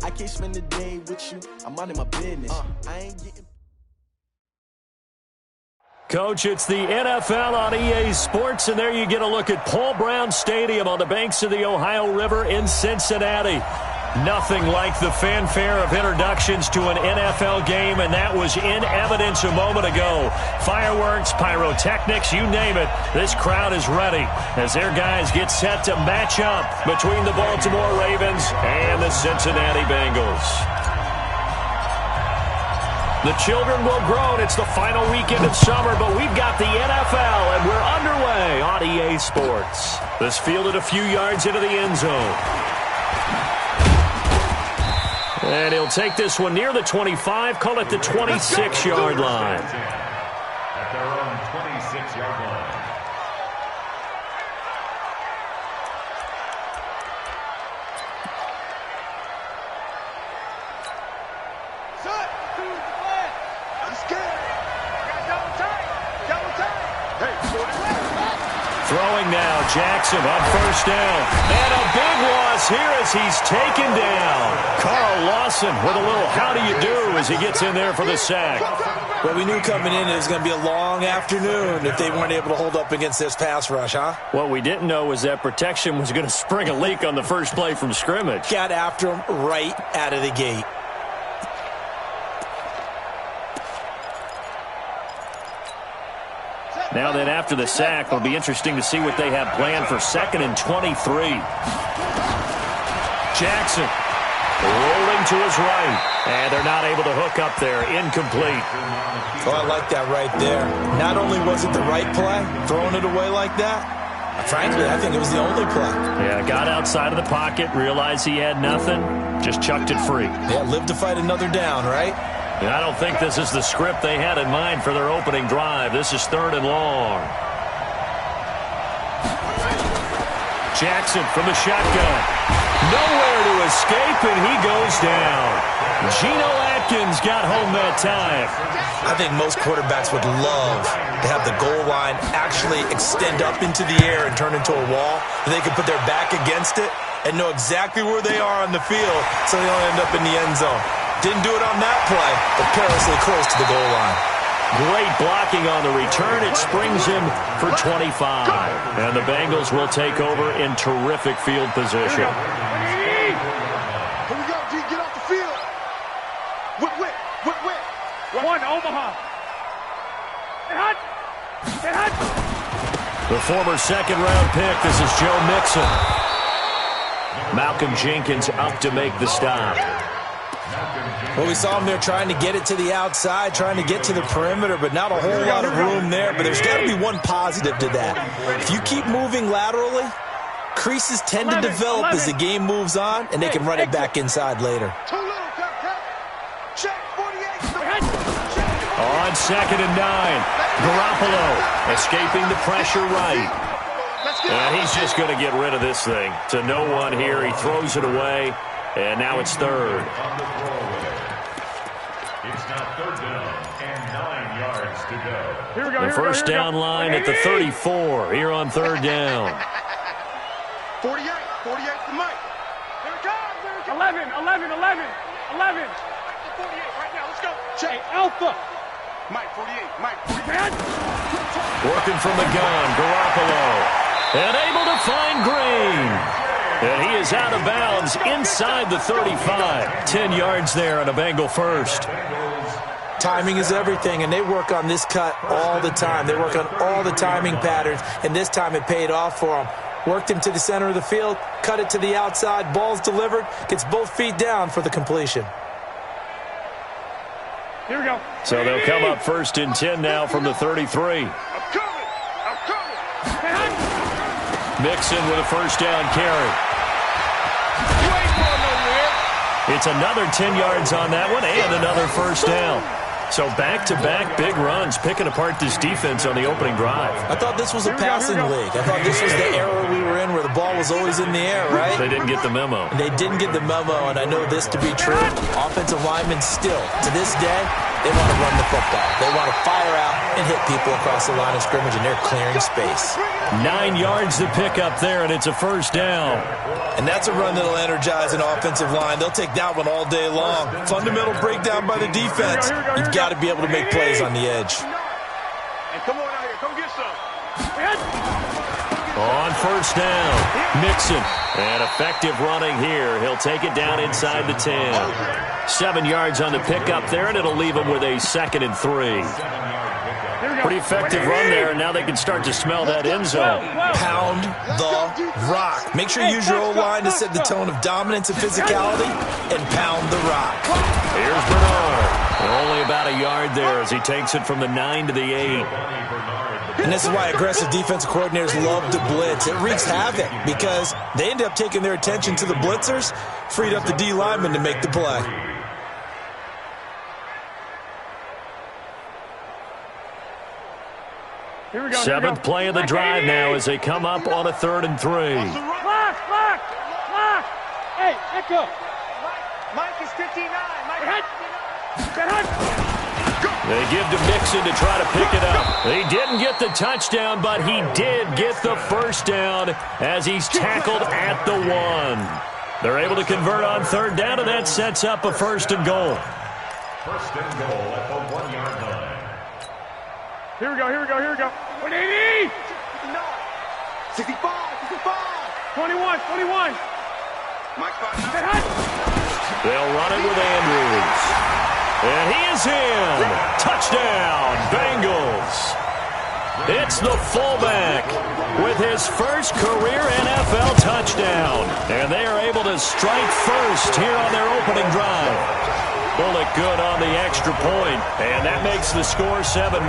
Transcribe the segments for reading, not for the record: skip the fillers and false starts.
I can't spend the day with you. I'm minding my business. I ain't getting. Coach, it's the NFL on EA Sports, and there you get a look at Paul Brown Stadium on the banks of the Ohio River in Cincinnati. Nothing like the fanfare of introductions to an NFL game, and that was in evidence a moment ago. Fireworks, pyrotechnics, you name it. This crowd is ready as their guys get set to match up between the Baltimore Ravens and the Cincinnati Bengals. The children will groan. It's the final weekend of summer, but we've got the NFL, and we're underway on EA Sports. This fielded a few yards into the end zone. And he'll take this one near the 25, call it the 26-yard line. At their own 26-yard line. Throwing now, Jackson on first down. And a big loss here as he's taken down. Carl Lawson with a little how do you do as he gets in there for the sack. Well, we knew coming in it was going to be a long afternoon if they weren't able to hold up against this pass rush, huh? What we didn't know was that protection was going to spring a leak on the first play from scrimmage. Got after him right out of the gate. Now then, after the sack, it'll be interesting to see what they have planned for 2nd and 23. Jackson rolling to his right, and they're not able to hook up there. Incomplete. Oh, I like that right there. Not only was it the right play, throwing it away like that, frankly, I think it was the only play. Yeah, got outside of the pocket, realized he had nothing, just chucked it free. Yeah, live to fight another down, right? And I don't think this is the script they had in mind for their opening drive. This is 3rd and long. Jackson from the shotgun. Nowhere to escape, and he goes down. Geno Atkins got home that time. I think most quarterbacks would love to have the goal line actually extend up into the air and turn into a wall. They could put their back against it and know exactly where they are on the field so they don't end up in the end zone. Didn't do it on that play, but perilously close to the goal line. Great blocking on the return. It springs him for 25. And the Bengals will take over in terrific field position. Here we go, G. Get off the field. Whip. One, Omaha. Get hot. The former 2nd-round pick. This is Joe Mixon. Malcolm Jenkins up to make the stop. Well, we saw him there trying to get it to the outside, trying to get to the perimeter, but not a whole lot of room there. But there's got to be one positive to that. If you keep moving laterally, creases tend to develop as the game moves on, and they can run it back inside later. On 2nd and 9, Garoppolo escaping the pressure right. And he's just going to get rid of this thing. To no one here. He throws it away, and now it's 3rd. It's now 3rd down and 9 yards to go. Here we go. The first down line at the 34 here on 3rd down. 48 to Mike. Here it comes. 11. 48 right now. Let's go. Check. Alpha. Mike, 48. Working from the gun, Garoppolo. And able to find Green. And he is out of bounds inside the 35. 10 yards there on a Bengal first. Timing is everything, and they work on this cut all the time. They work on all the timing patterns, and this time it paid off for them. Worked him to the center of the field, cut it to the outside, ball's delivered, gets both feet down for the completion. Here we go. So they'll come up 1st and 10 now from the 33. I'm coming. Mixon with a first down carry. You ain't going nowhere. It's another 10 yards on that one and another first down. So back-to-back big runs, picking apart this defense on the opening drive. I thought this was a passing league. I thought this was the era we were in where the ball was always in the air, right? They didn't get the memo. And they didn't get the memo, and I know this to be true. Offensive linemen still, to this day, They want to run the football. They want to fire out and hit people across the line of scrimmage, and they're clearing space. 9 yards to pick up there, and it's a first down. And that's a run that'll energize an offensive line. They'll take that one all day long. Fundamental breakdown by the defense. You've got to be able to make plays on the edge. Hey, come on out here. Come get some. On first down, Mixon. And effective running here. He'll take it down inside the 10. 7 yards on the pickup there, and it'll leave him with a 2nd and 3. Pretty effective run there, and now they can start to smell that end zone. Pound the rock. Make sure you use your O-line to set the tone of dominance and physicality, and pound the rock. Here's Bernard. Only about a yard there as he takes it from the 9 to the 8. And this is why aggressive defensive coordinators love to blitz. It wreaks havoc because they end up taking their attention to the blitzers, freed up the D lineman to make the play. Seventh play of the drive now as they come up on a 3rd and 3. Lock! Hey, echo! Mike is 59. Mike is 59. They give to Mixon to try to pick it up. He didn't get the touchdown, but he did get the first down as he's tackled at the 1. They're able to convert on 3rd down, and that sets up a 1st and goal. 1st and goal at the 1-yard line. Here we go. 180! 65. 21. Mike 5. They'll run it with Andrews. And he is in. Touchdown, Bengals. It's the fullback with his first career NFL touchdown. And they are able to strike first here on their opening drive. Bullock good on the extra point, and that makes the score 7-0.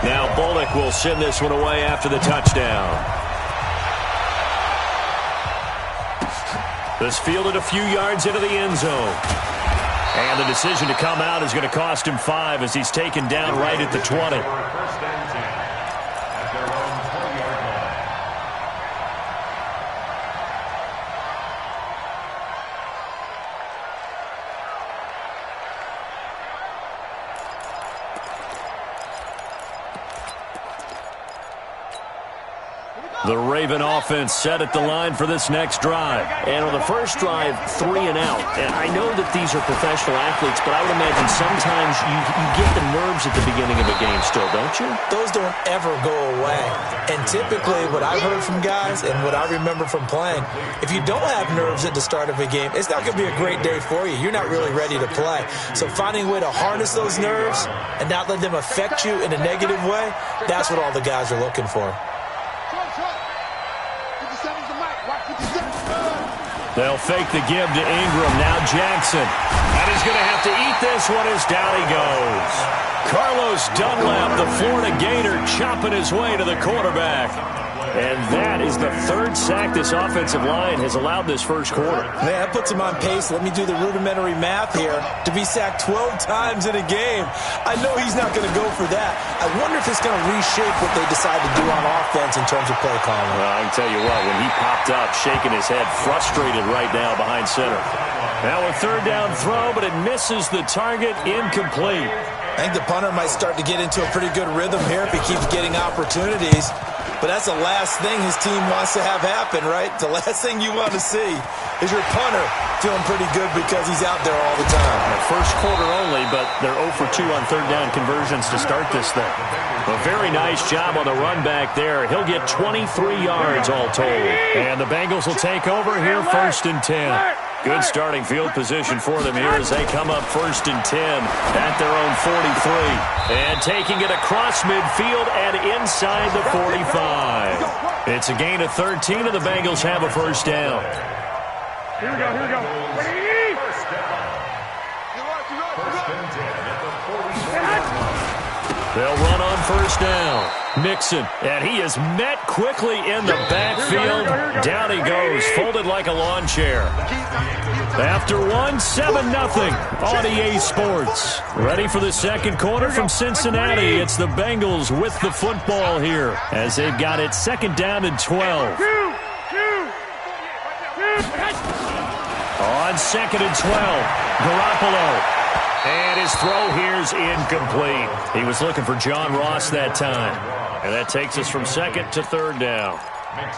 Now Bullock will send this one away after the touchdown. This fielded a few yards into the end zone. And the decision to come out is going to cost him 5 as he's taken down right at the 20. 1st and 10 at their own 20-yard line. The Raven offense set at the line for this next drive. And on the first drive, 3 and out. And I know that these are professional athletes, but I would imagine sometimes you get the nerves at the beginning of a game still, don't you? Those don't ever go away. And typically what I've heard from guys and what I remember from playing, if you don't have nerves at the start of a game, it's not going to be a great day for you. You're not really ready to play. So finding a way to harness those nerves and not let them affect you in a negative way, that's what all the guys are looking for. They'll fake the give to Ingram. Now Jackson. And he's going to have to eat this one as down he goes. Carlos Dunlap, the Florida Gator, chopping his way to the quarterback. And that is the 3rd sack this offensive line has allowed this first quarter. Man, that puts him on pace. Let me do the rudimentary math here. To be sacked 12 times in a game, I know he's not going to go for that. I wonder if it's going to reshape what they decide to do on offense in terms of play calling. Well, I can tell you what, when he popped up, shaking his head, frustrated right now behind center. Now a 3rd down throw, but it misses the target, incomplete. I think the punter might start to get into a pretty good rhythm here if he keeps getting opportunities. But that's the last thing his team wants to have happen, right? The last thing you want to see is your punter feeling pretty good because he's out there all the time. First quarter only, but they're 0 for 2 on 3rd down conversions to start this thing. A very nice job on the run back there. He'll get 23 yards all told. And the Bengals will take over here 1st and 10. Good starting field position for them here as they come up 1st and 10 at their own 43. And taking it across midfield and inside the 45. It's a gain of 13, and the Bengals have a first down. Here we go. First and 10 at the 44. They'll run on first down. Mixon, and he is met quickly in the backfield. Down he goes, folded like a lawn chair. After 1, 7-0 on EA Sports. Ready for the second quarter from Cincinnati. It's the Bengals with the football here as they've got it 2nd down and 12. On 2nd and 12, Garoppolo. And his throw here's incomplete. He was looking for John Ross that time. And that takes us from 2nd to 3rd down.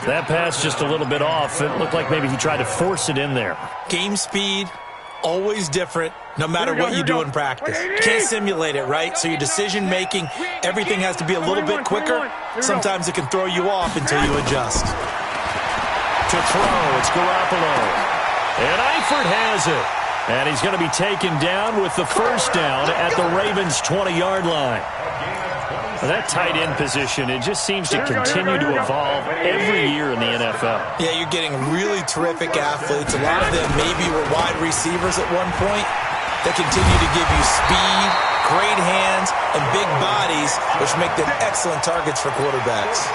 That pass just a little bit off. It looked like maybe he tried to force it in there. Game speed, always different, no matter what you do in practice. You can't simulate it, right? So your decision-making, everything has to be a little bit quicker. Sometimes it can throw you off until you adjust. To throw, it's Garoppolo. And Eifert has it. And he's going to be taken down with the first down at the Ravens' 20-yard line. That tight end position, it just seems to continue to evolve every year in the NFL. Yeah, you're getting really terrific athletes. A lot of them maybe were wide receivers at one point. They continue to give you speed, great hands, and big bodies, which make them excellent targets for quarterbacks.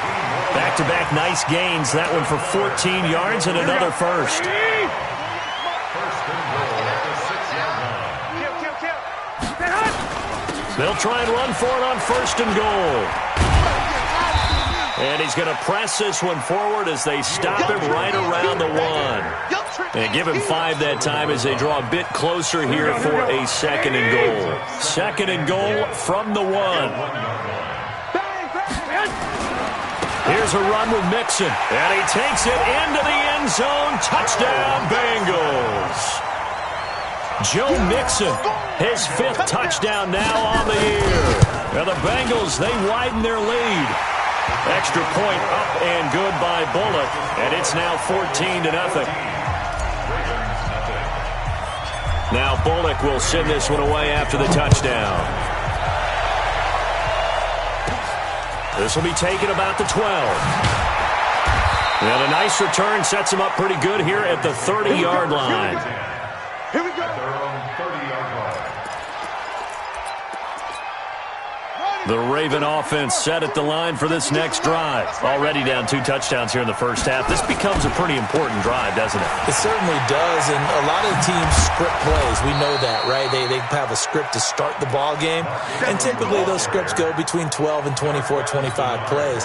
Back-to-back nice gains. That one for 14 yards and another first. They'll try and run for it on 1st and goal. And he's going to press this one forward as they stop him right around the 1. And give him 5 that time as they draw a bit closer here for a 2nd and goal. 2nd and goal from the 1. Here's a run with Mixon. And he takes it into the end zone. Touchdown, Bengals. Joe Mixon, his 5th touchdown now on the year. Now the Bengals, they widen their lead. Extra point up and good by Bullock, and it's now 14-0. Now Bullock will send this one away after the touchdown. This will be taken about the 12. And a nice return sets him up pretty good here at the 30-yard line. Here we go. The Raven offense set at the line for this next drive. Already down 2 touchdowns here in the first half. This becomes a pretty important drive, doesn't it? It certainly does, and a lot of teams script plays. We know that, right? They have a script to start the ball game, and typically those scripts go between 12 and 24, 25 plays.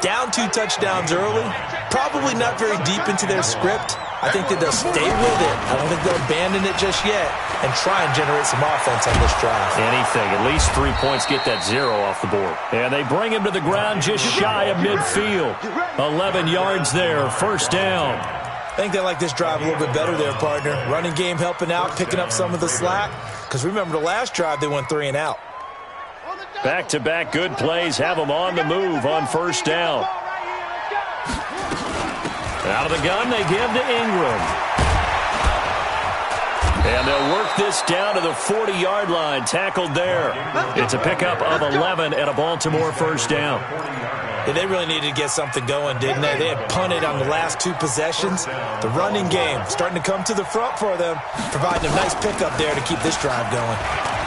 Down 2 touchdowns early, probably not very deep into their script. I think that they'll stay with it. I don't think they'll abandon it just yet and try and generate some offense on this drive. Anything. At least 3 points, get that 0 off the board. And they bring him to the ground just shy of midfield. 11 yards there, first down. I think they like this drive a little bit better there, partner. Running game helping out, picking up some of the slack. Because remember the last drive, they went 3 and out. Back-to-back good plays have them on the move on first down. Out of the gun, they give to Ingram. And they'll work this down to the 40-yard line, tackled there. It's a pickup of 11 and a Baltimore first down. Yeah, they really needed to get something going, didn't they? They had punted on the last 2 possessions. The running game starting to come to the front for them, providing a nice pickup there to keep this drive going.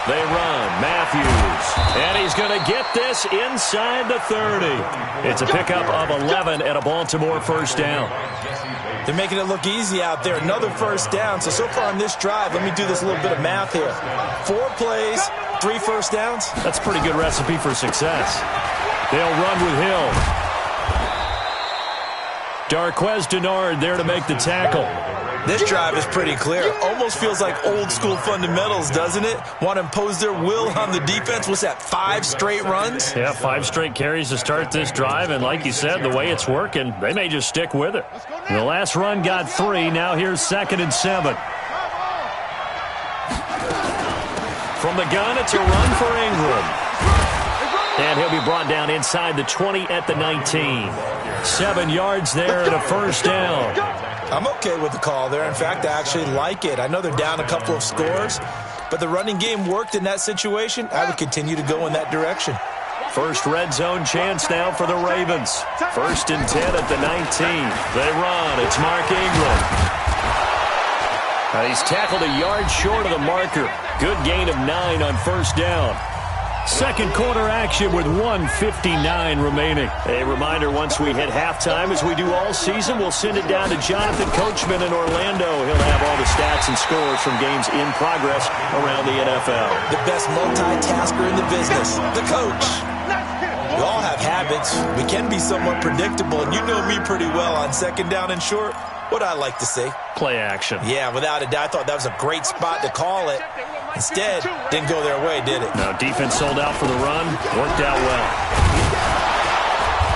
They run, Matthews, and he's going to get this inside the 30. It's a pickup of 11 and a Baltimore first down. They're making it look easy out there. Another first down. So far on this drive, let me do this little bit of math here. 4 plays, 3 first downs. That's a pretty good recipe for success. They'll run with Hill. Darquez Denard there to make the tackle. This drive is pretty clear. Almost feels like old school fundamentals, doesn't it? Want to impose their will on the defense. What's that, 5 straight runs? Yeah, 5 straight carries to start this drive. And like you said, the way it's working, they may just stick with it. The last run got 3. Now here's 2nd and 7. From the gun, it's a run for Ingram. And he'll be brought down inside the 20 at the 19. 7 yards there and a first down. I'm okay with the call there. In fact, I actually like it. I know they're down a couple of scores, but the running game worked in that situation. I would continue to go in that direction. First red zone chance now for the Ravens. 1st and 10 at the 19. They run. It's Mark Ingram. He's tackled a yard short of the marker. Good gain of 9 on first down. Second quarter action with 1:59 remaining. A reminder, once we hit halftime, as we do all season, we'll send it down to Jonathan Coachman in Orlando. He'll have all the stats and scores from games in progress around the NFL. The best multitasker in the business, the coach. We all have habits. We can be somewhat predictable, and you know me pretty well on 2nd down and short. What I like to see. Play action. Yeah, without a doubt. I thought that was a great spot to call it. Instead, didn't go their way, did it? No, defense sold out for the run. Worked out well.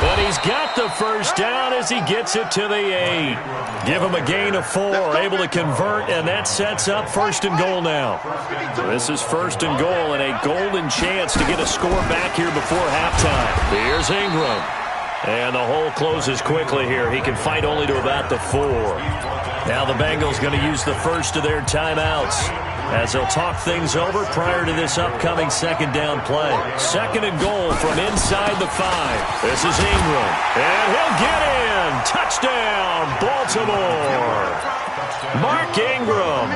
But he's got the first down as he gets it to the 8. Give him a gain of 4, able to convert, and that sets up 1st and goal now. So this is 1st and goal and a golden chance to get a score back here before halftime. Here's Ingram. And the hole closes quickly here. He can fight only to about the 4. Now the Bengals going to use the first of their timeouts as they'll talk things over prior to this upcoming 2nd down play. 2nd and goal from inside the 5. This is Ingram. And he'll get in. Touchdown, Baltimore. Mark Ingram,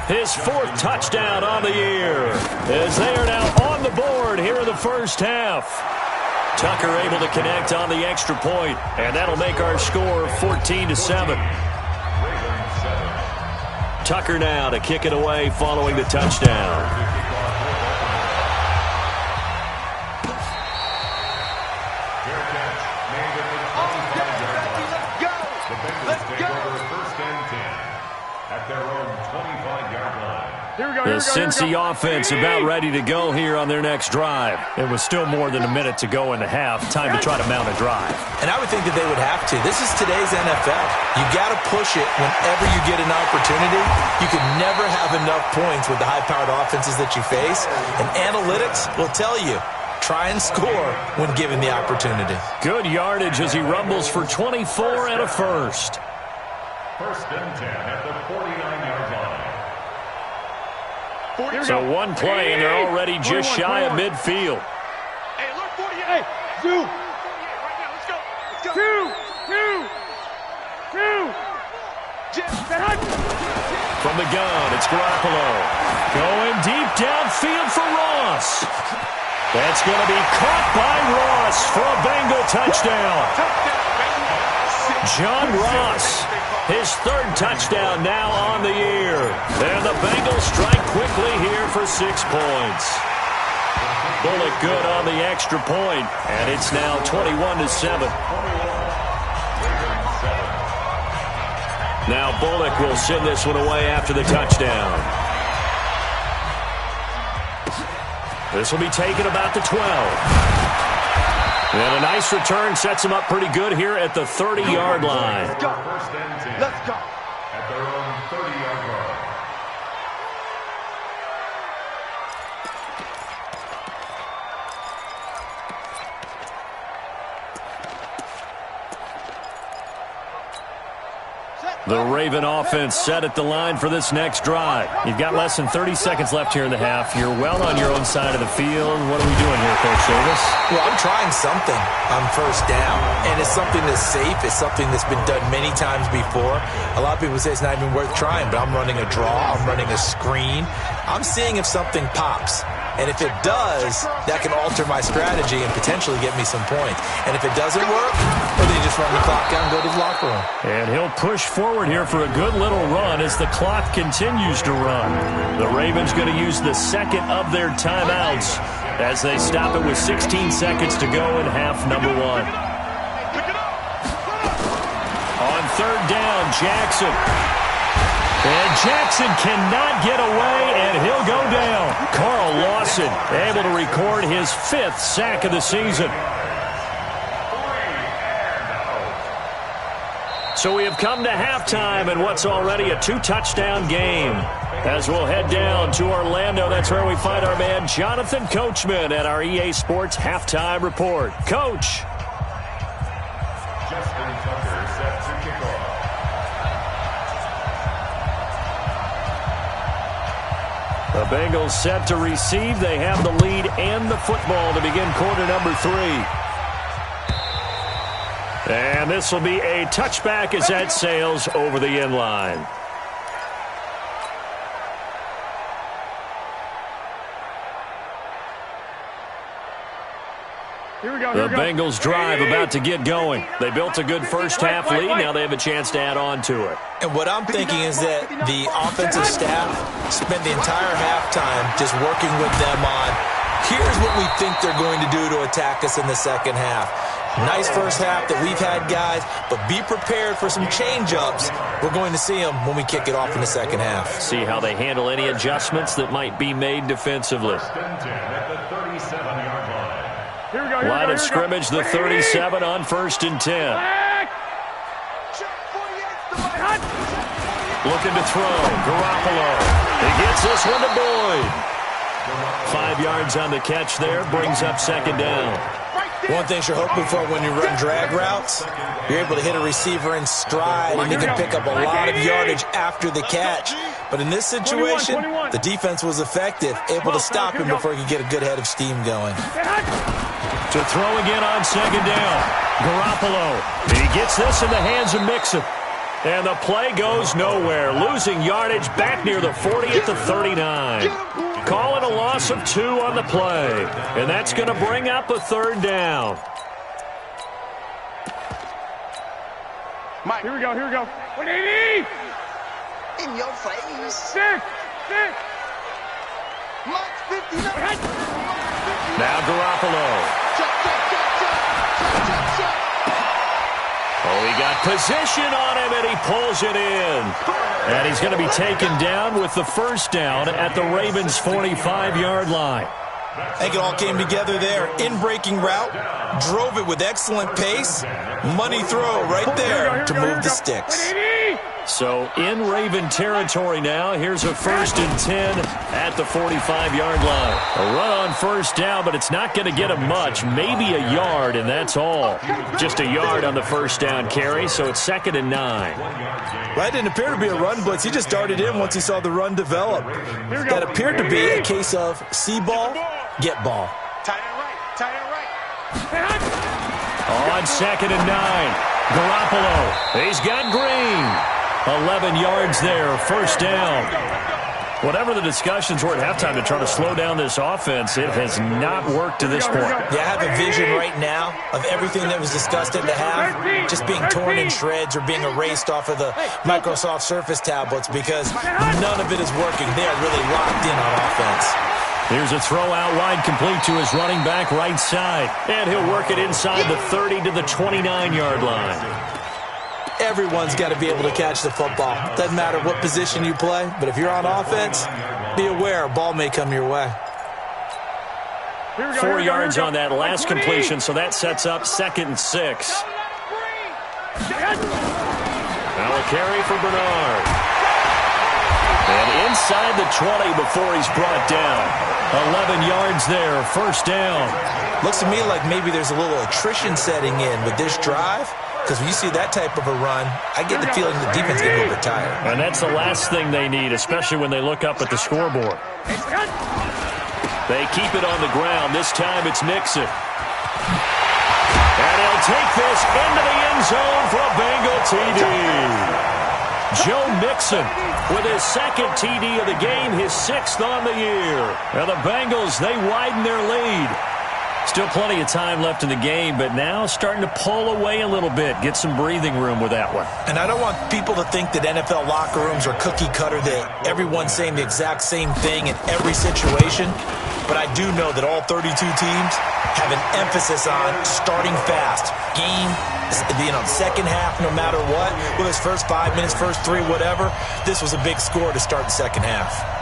his 4th touchdown on the year, as they are now on the board here in the first half. Tucker able to connect on the extra point, and that'll make our score 14-7. Tucker now to kick it away following the touchdown. The Cincy offense about ready to go here on their next drive. It was still more than a minute to go in the half. Time to try to mount a drive. And I would think that they would have to. This is today's NFL. You got to push it whenever you get an opportunity. You can never have enough points with the high-powered offenses that you face. And analytics will tell you, try and score when given the opportunity. Good yardage as he rumbles for 24 and a first. 1st and 10 at the 49-yard line. So one play, and they're already just shy of midfield. Hey, look, 48. Hey, zoom. Right now, let's go. From the gun, it's Garoppolo. Going deep downfield for Ross. That's going to be caught by Ross for a Bengal touchdown. John Ross, his 3rd touchdown now on the year. And the Bengals strike quickly here for 6 points. Bullock good on the extra point, and it's now 21-7. Now Bullock will send this one away after the touchdown. This will be taken about the 12. And a nice return sets him up pretty good here at the 30-yard line. Let's go. Let's go. At their own 30-yard line. The Raven offense set at the line for this next drive. You've got less than 30 seconds left here in the half. You're well on your own side of the field. What are we doing here, Coach Davis? Well, I'm trying something on 1st down, and it's something that's safe. It's something that's been done many times before. A lot of people say it's not even worth trying, but I'm running a draw. I'm running a screen. I'm seeing if something pops. And if it does, that can alter my strategy and potentially get me some points. And if it doesn't work, well, then you just run the clock down and go to the locker room. And he'll push forward here for a good little run as the clock continues to run. The Ravens going to use the 2nd of their timeouts as they stop it with 16 seconds to go in half number 1. On 3rd down, Jackson. And Jackson cannot get away, and he'll go down. Carl Lawson able to record his 5th sack of the season. So we have come to halftime in what's already a 2-touchdown game. As we'll head down to Orlando, that's where we find our man Jonathan Coachman at our EA Sports Halftime Report. Coach. Justin Tucker set to kick off. The Bengals set to receive. They have the lead and the football to begin quarter number 3. And this will be a touchback as that sails over the end line. The Bengals drive about to get going. They built a good first half lead. Now they have a chance to add on to it. And what I'm thinking is that the offensive staff spent the entire halftime just working with them on, here's what we think they're going to do to attack us in the second half. Nice first half that we've had, guys, but be prepared for some change-ups. We're going to see them when we kick it off in the second half. See how they handle any adjustments that might be made defensively. Line of scrimmage, the 37 on 1st and 10. Looking to throw. Garoppolo. He gets this one to Boyd. 5 yards on the catch there. Brings up 2nd down. One thing you're hoping for when you run drag routes, you're able to hit a receiver in stride, and he can pick up a lot of yardage after the catch. But in this situation, the defense was effective, able to stop him before he could get a good head of steam going. To throw again on 2nd down. Garoppolo. He gets this in the hands of Mixon. And the play goes nowhere. Losing yardage back near the 40 at the 39. Calling a loss of 2 on the play. And that's going to bring up a 3rd down. Mike, here we go. 180! In your face. 6! Mike 59. Now Garoppolo. Oh, he got position on him, and he pulls it in. And he's going to be taken down with the 1st down at the Ravens' 45-yard line. I think it all came together there. In-breaking route, drove it with excellent pace. Money throw right there to move the sticks. So in Raven territory now. Here's a 1st and 10 at the 45-yard line. A run on 1st down, but it's not going to get him much. Maybe a yard, and that's all. Just a yard on the 1st down carry, so it's 2nd and 9. That didn't appear to be a run blitz. He just darted in once he saw the run develop. That appeared to be a case of see ball, get ball. Tight end right. On 2nd and 9. Garoppolo. He's got Green. 11 yards there, 1st down. Whatever the discussions were at halftime to try to slow down this offense, it has not worked to this point. Yeah, I have a vision right now of everything that was discussed at the half just being torn in shreds or being erased off of the Microsoft Surface tablets because none of it is working. They are really locked in on offense. Here's a throw out wide, complete to his running back right side. And he'll work it inside the 30 to the 29-yard line. Everyone's got to be able to catch the football. Doesn't matter what position you play, but if you're on offense, be aware a ball may come your way. 4 yards on that last completion, so that sets up 2nd and 6. Now a carry for Bernard. And inside the 20 before he's brought down. 11 yards there, 1st down. Looks to me like maybe there's a little attrition setting in with this drive. Because when you see that type of a run, I get the feeling the defense is getting a little bit tired. And that's the last thing they need, especially when they look up at the scoreboard. They keep it on the ground. This time it's Mixon. And he'll take this into the end zone for a Bengal TD. Joe Mixon with his 2nd TD of the game, his 6th on the year. And the Bengals, they widen their lead. Still plenty of time left in the game, but now starting to pull away a little bit. Get some breathing room with that one. And I don't want people to think that NFL locker rooms are cookie cutter, that everyone's saying the exact same thing in every situation. But I do know that all 32 teams have an emphasis on starting fast. Game, second half, no matter what. Whether it's first 5 minutes, first 3, whatever. This was a big score to start the second half.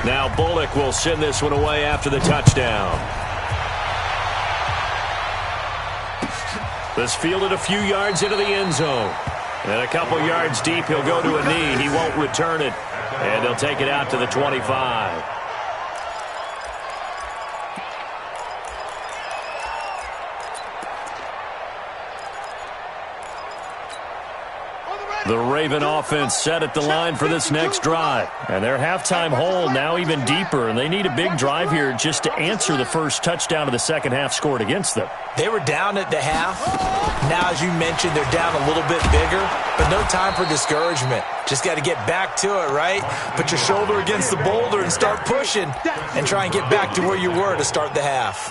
Now Bullock will send this one away after the touchdown. This fielded a few yards into the end zone. And a couple yards deep, he'll go to a knee. He won't return it. And they'll take it out to the 25. The Raven offense set at the line for this next drive. And their halftime hole now even deeper. And they need a big drive here just to answer the first touchdown of the second half scored against them. They were down at the half. Now, as you mentioned, they're down a little bit bigger. But no time for discouragement. Just got to get back to it, right? Put your shoulder against the boulder and start pushing. And try and get back to where you were to start the half.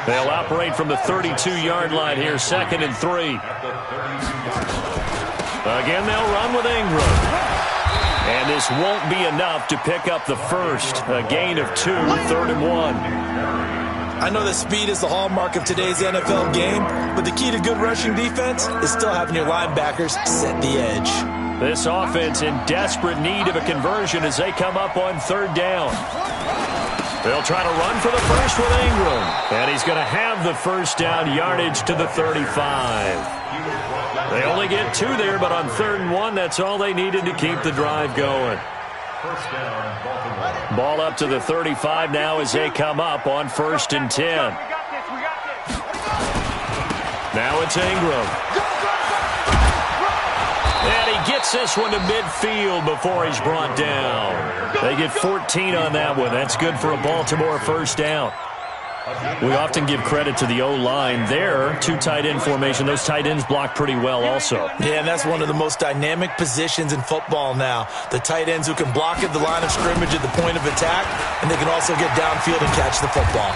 They'll operate from the 32-yard line here, 2nd and 3. Again, they'll run with Ingram. And this won't be enough to pick up the first. A gain of 2, 3rd and 1. I know that speed is the hallmark of today's NFL game, but the key to good rushing defense is still having your linebackers set the edge. This offense in desperate need of a conversion as they come up on 3rd down. They'll try to run for the first with Ingram. And he's going to have the first down yardage to the 35. They only get 2 there, but on 3rd and 1, that's all they needed to keep the drive going. First down, Baltimore. Ball up to the 35 now as they come up on 1st and 10. Now it's Ingram. And he gets this one to midfield before he's brought down. They get 14 on that one. That's good for a Baltimore first down. We often give credit to the O-line there. 2 tight end formation. Those tight ends block pretty well also. Yeah, and that's one of the most dynamic positions in football now. The tight ends who can block at the line of scrimmage at the point of attack, and they can also get downfield and catch the football.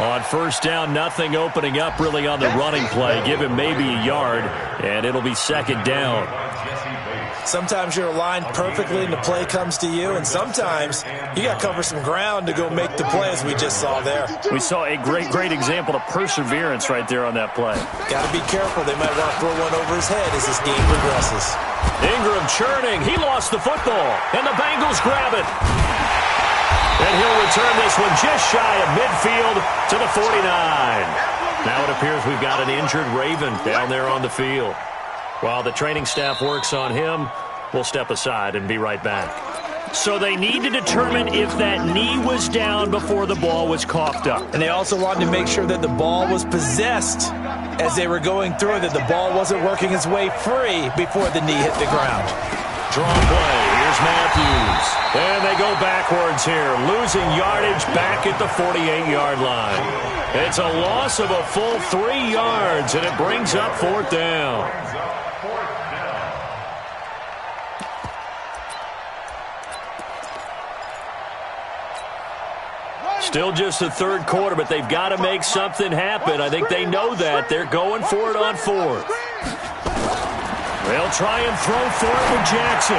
On first down, nothing opening up really on the running play. Give him maybe a yard, and it'll be 2nd down. Sometimes you're aligned perfectly and the play comes to you, and sometimes you got to cover some ground to go make the play, as we just saw there. We saw a great example of perseverance right there on that play. Got to be careful. They might want to throw one over his head as this game progresses. Ingram churning. He lost the football, and the Bengals grab it. And he'll return this one just shy of midfield to the 49. Now it appears we've got an injured Raven down there on the field. While the training staff works on him, we'll step aside and be right back. So they need to determine if that knee was down before the ball was coughed up. And they also wanted to make sure that the ball was possessed as they were going through, that the ball wasn't working its way free before the knee hit the ground. Draw play. Here's Matthews. And they go backwards here, losing yardage back at the 48-yard line. It's a loss of a full 3 yards, and it brings up 4th down. Still just the 3rd quarter, but they've got to make something happen. I think they know that. They're going for it on 4th. They'll try and throw for it with Jackson.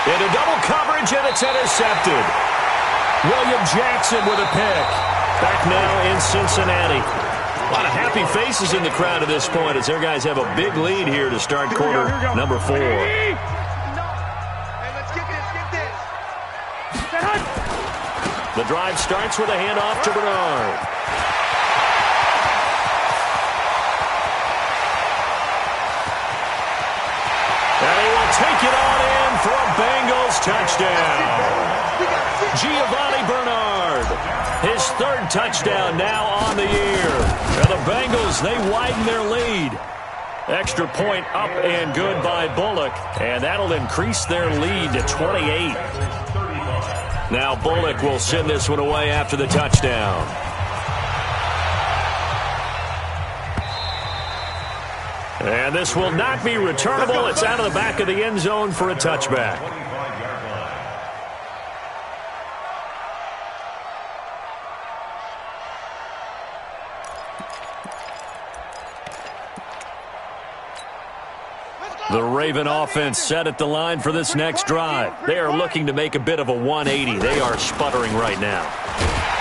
Into double coverage, and it's intercepted. William Jackson with a pick. Back now in Cincinnati. A lot of happy faces in the crowd at this point as their guys have a big lead here to start quarter number 4. The drive starts with a handoff to Bernard. And he will take it on in for a Bengals touchdown. Giovanni Bernard, his 3rd touchdown now on the year. And the Bengals, they widen their lead. Extra point up and good by Bullock, and that'll increase their lead to 28. Now Bullock will send this one away after the touchdown. And this will not be returnable. It's out of the back of the end zone for a touchback. The Raven offense set at the line for this next drive. They are looking to make a bit of a 180. They are sputtering right now.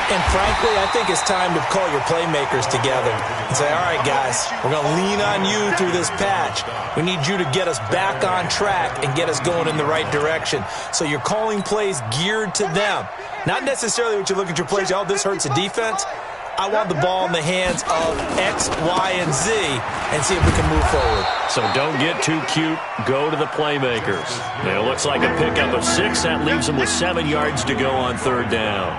And frankly, I think it's time to call your playmakers together and say, all right, guys, we're going to lean on you through this patch. We need you to get us back on track and get us going in the right direction. So you're calling plays geared to them. Not necessarily what you look at your plays, oh, this hurts the defense. I want the ball in the hands of X, Y, and Z and see if we can move forward. So don't get too cute. Go to the playmakers. And it looks like a pickup of 6. That leaves them with 7 yards to go on 3rd down.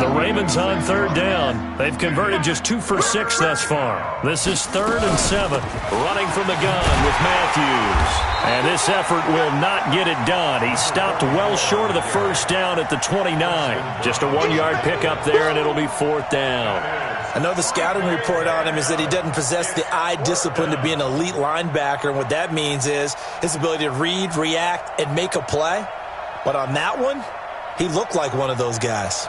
The Ravens on 3rd down. They've converted just 2 for 6 thus far. This is 3rd and 7. Running from the gun with Matthews. And this effort will not get it done. He stopped well short of the first down at the 29. Just a 1-yard pickup there, and it'll be 4th down. I know the scouting report on him is that he doesn't possess the eye discipline to be an elite linebacker. And what that means is his ability to read, react, and make a play. But on that one, he looked like one of those guys.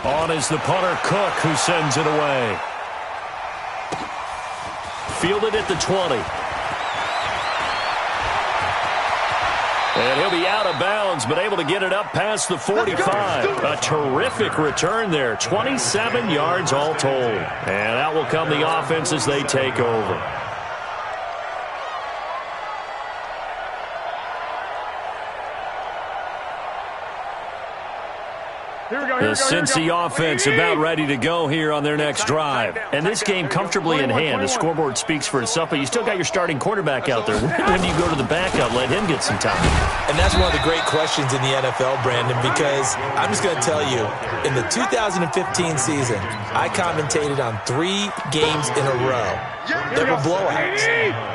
On is the punter, Cook, who sends it away. Fielded at the 20. And he'll be out of bounds, but able to get it up past the 45. A terrific return there. 27 yards all told. And out will come the offense as they take over. The Cincy offense about ready to go here on their next drive. And this game comfortably in hand. The scoreboard speaks for itself, but you still got your starting quarterback out there. When do you go to the backup? Let him get some time. And that's one of the great questions in the NFL, Brandon, because I'm just going to tell you, in the 2015 season, I commentated on 3 games in a row. They were blowouts.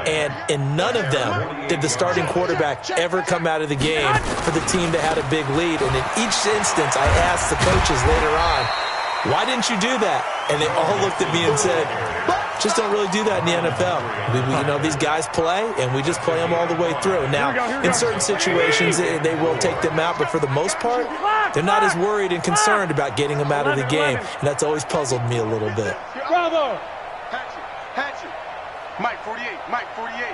And in none of them did the starting quarterback ever come out of the game for the team that had a big lead. And in each instance, I asked the coaches later on, why didn't you do that? And they all looked at me and said, just don't really do that in the NFL. You know, these guys play, and we just play them all the way through. Now, in certain situations, they will take them out, but for the most part, they're not as worried and concerned about getting them out of the game, and that's always puzzled me a little bit. Bravo! Hatchet. Mike 48. Mike 48.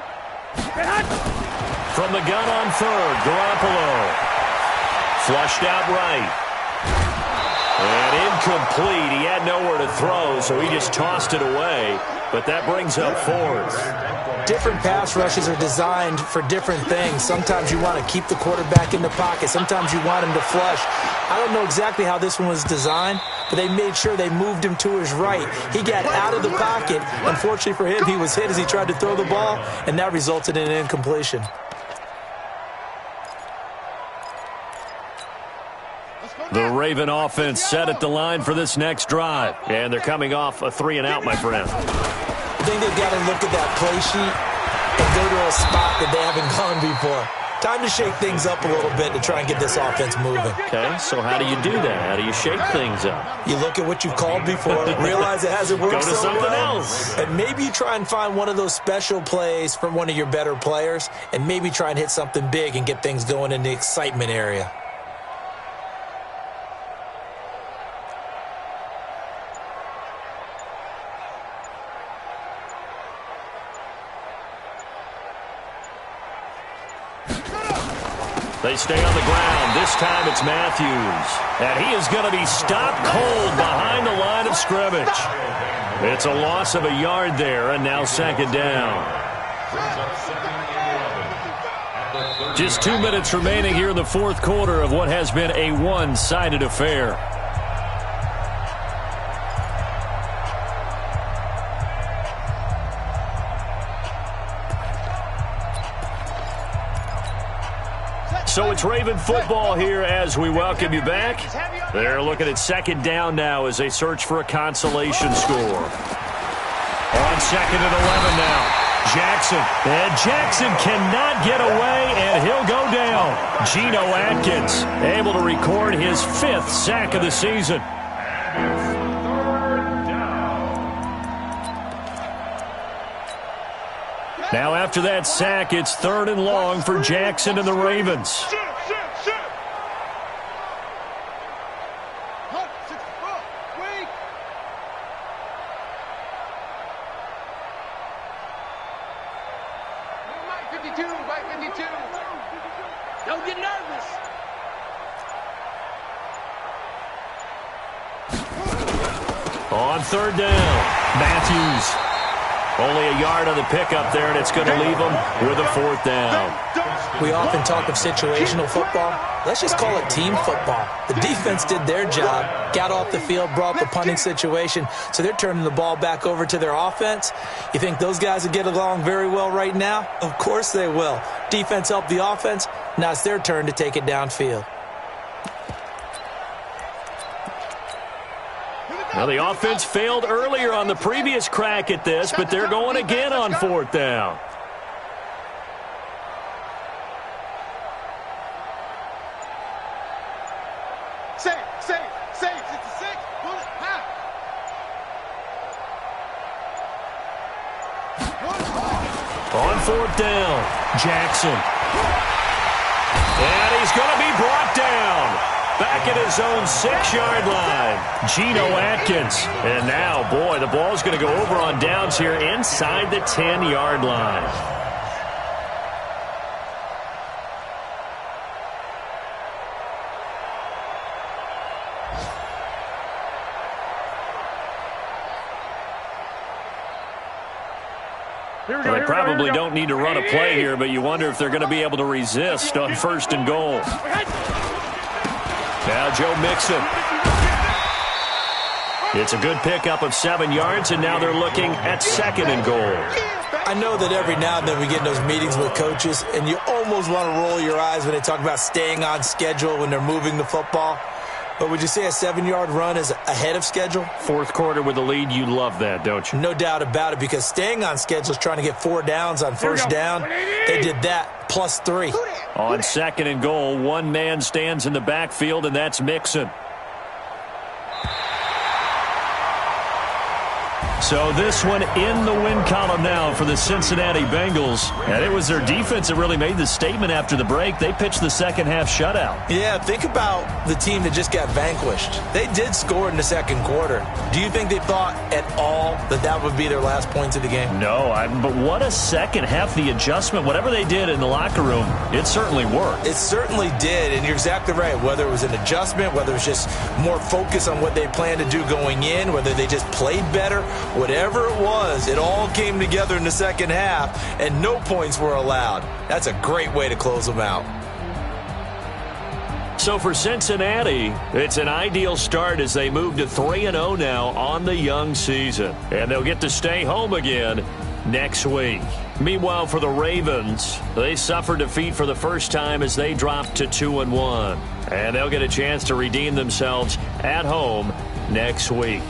From the gun on third, Garoppolo. Flushed out right. And incomplete. He had nowhere to throw, so he just tossed it away. But that brings up fourth. Different pass rushes are designed for different things. Sometimes you want to keep the quarterback in the pocket. Sometimes you want him to flush. I don't know exactly how this one was designed, but they made sure they moved him to his right. He got out of the pocket. Unfortunately for him, he was hit as he tried to throw the ball, and that resulted in an incompletion. The Raven offense set at the line for this next drive. And they're coming off a 3-and-out, my friend. I think they've got to look at that play sheet and go to a spot that they haven't gone before. Time to shake things up a little bit to try and get this offense moving. Okay, so how do you do that? How do you shake things up? You look at what you've called before, realize it hasn't worked so so something well, else. and maybe you try and find one of those special plays from one of your better players, and maybe try and hit something big and get things going in the excitement area. They stay on the ground. This time it's Matthews. And he is going to be stopped cold behind the line of scrimmage. It's a loss of a yard there, and now second down. Just 2 minutes remaining here in the fourth quarter of what has been a one-sided affair. So it's Raven football here as we welcome you back. They're looking at second down now as they search for a consolation score. On second and 11 now. Jackson. And Jackson cannot get away, and he'll go down. Geno Atkins able to record his 5th sack of the season. Now after that sack, it's 3rd and long for Jackson and the Ravens. Don't get nervous. On 3rd down, Matthews. Only a yard on the pickup there, and it's going to leave them with a 4th down. We often talk of situational football. Let's just call it team football. The defense did their job, got off the field, brought the punting situation, so they're turning the ball back over to their offense. You think those guys will get along very well right now? Of course they will. Defense helped the offense. Now it's their turn to take it downfield. Now, the offense failed earlier on the previous crack at this, but they're going again on 4th down. Safe. It's a 6. Pull it. On 4th down, Jackson. And he's going to be brought down. back at his own 6-yard line. Geno Atkins. And now, boy, the ball's going to go over on downs here inside the 10-yard line. Well, they probably don't need to run a play here, but you wonder if they're going to be able to resist on 1st and goal. Now Joe Mixon. It's a good pickup of 7 yards, and now they're looking at 2nd and goal. I know that every now and then we get in those meetings with coaches, and you almost want to roll your eyes when they talk about staying on schedule when they're moving the football. But would you say a 7-yard run is ahead of schedule? 4th quarter with the lead, you love that, don't you? No doubt about it, because staying on schedule is trying to get 4 downs on 1st down. They did that plus 3. On 2nd and goal, one man stands in the backfield, and that's Mixon. So this one in the win column now for the Cincinnati Bengals. And it was their defense that really made the statement after the break. They pitched the second-half shutout. Yeah, think about the team that just got vanquished. They did score in the 2nd quarter. Do you think they thought at all that that would be their last points of the game? No, but what a second half. The adjustment, whatever they did in the locker room, it certainly worked. It certainly did, and you're exactly right. Whether it was an adjustment, whether it was just more focus on what they planned to do going in, whether they just played better, whatever it was, it all came together in the 2nd half, and no points were allowed. That's a great way to close them out. So for Cincinnati, it's an ideal start as they move to 3-0 now on the young season. And they'll get to stay home again next week. Meanwhile, for the Ravens, they suffered defeat for the first time as they dropped to 2-1. And they'll get a chance to redeem themselves at home next week.